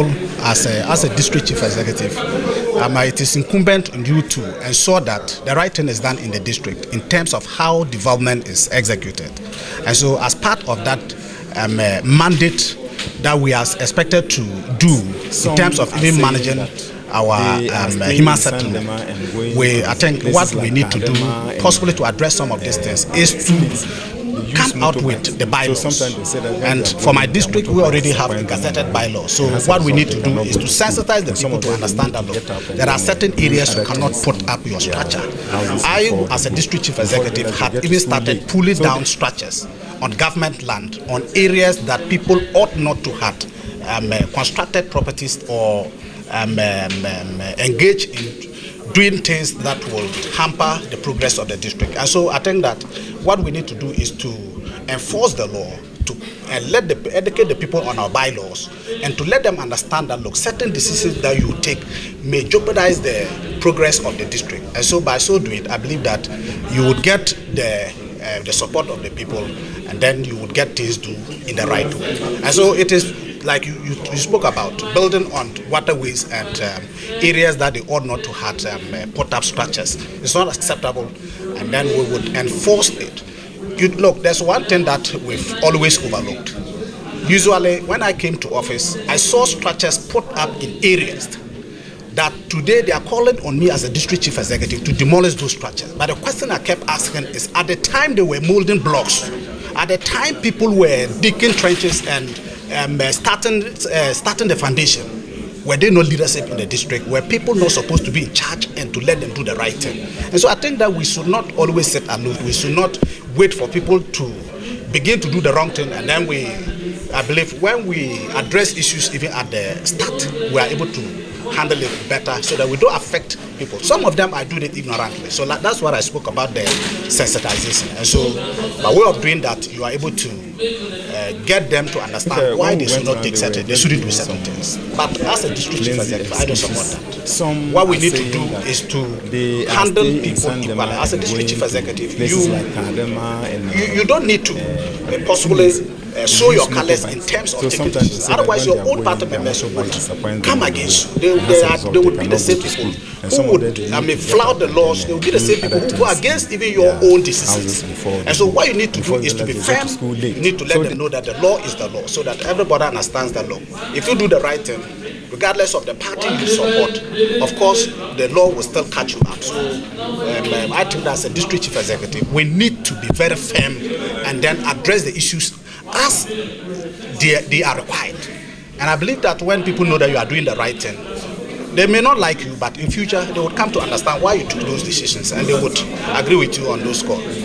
responsible as a district chief executive, it is incumbent on you to ensure that the right thing is done in the district in terms of how development is executed. And so as part of that mandate that we are expected to do in terms of even managing our human settlement, I think what we need to do, possibly to address some of these things, is to come out with the bylaws. And for my district, we already have a gazetted bylaws. So what we need to do is to sensitize the people to understand that, look, there are certain areas you cannot put up your structure. I, as a district chief executive, had even started pulling down structures on government land, on areas that people ought not to have constructed properties or engage in doing things that will hamper the progress of the district. And so I think that what we need to do is to enforce the law, to educate the people on our bylaws, and to let them understand that, look, certain decisions that you take may jeopardize the progress of the district. And so by so doing, I believe that you would get the support of the people, and then you would get things done in the right way. And so it is like you spoke about, building on waterways and areas that they ought not to have put up structures. It's not acceptable, and then we would enforce it. Look, there's one thing that we've always overlooked. Usually, when I came to office, I saw structures put up in areas that today they are calling on me as a district chief executive to demolish those structures. But the question I kept asking is, at the time they were molding blocks, at the time people were digging trenches and starting the foundation, were there no leadership in the district? Were people not supposed to be in charge and to let them do the right thing? And so I think that we should not always sit alone. We should not wait for people to begin to do the wrong thing, and then I believe when we address issues even at the start, we are able to handle it better so that we don't affect people. Some of them are doing it ignorantly. So that's what I spoke about, the sensitization. And so by way of doing that, you are able to get them to understand why they should not take certain, they shouldn't do certain things. But as a district chief executive, I don't support that. What we need to do is to handle people equally. As a district chief executive, you don't need to possibly show your colors in terms of taking decisions. Otherwise, your own party members would come against you. They would be the same people who would flout the laws. They would be the same people who go against even your own decisions. And so what you need to do is to be firm. You need to let them know that the law is the law, so that everybody understands the law. If you do the right thing, regardless of the party you support, of course, the law will still catch you out. So I think that as a district chief executive, we need to be very firm and then address the issues as they are required. And I believe that when people know that you are doing the right thing, they may not like you, but in future they would come to understand why you took those decisions, and they would agree with you on those scores.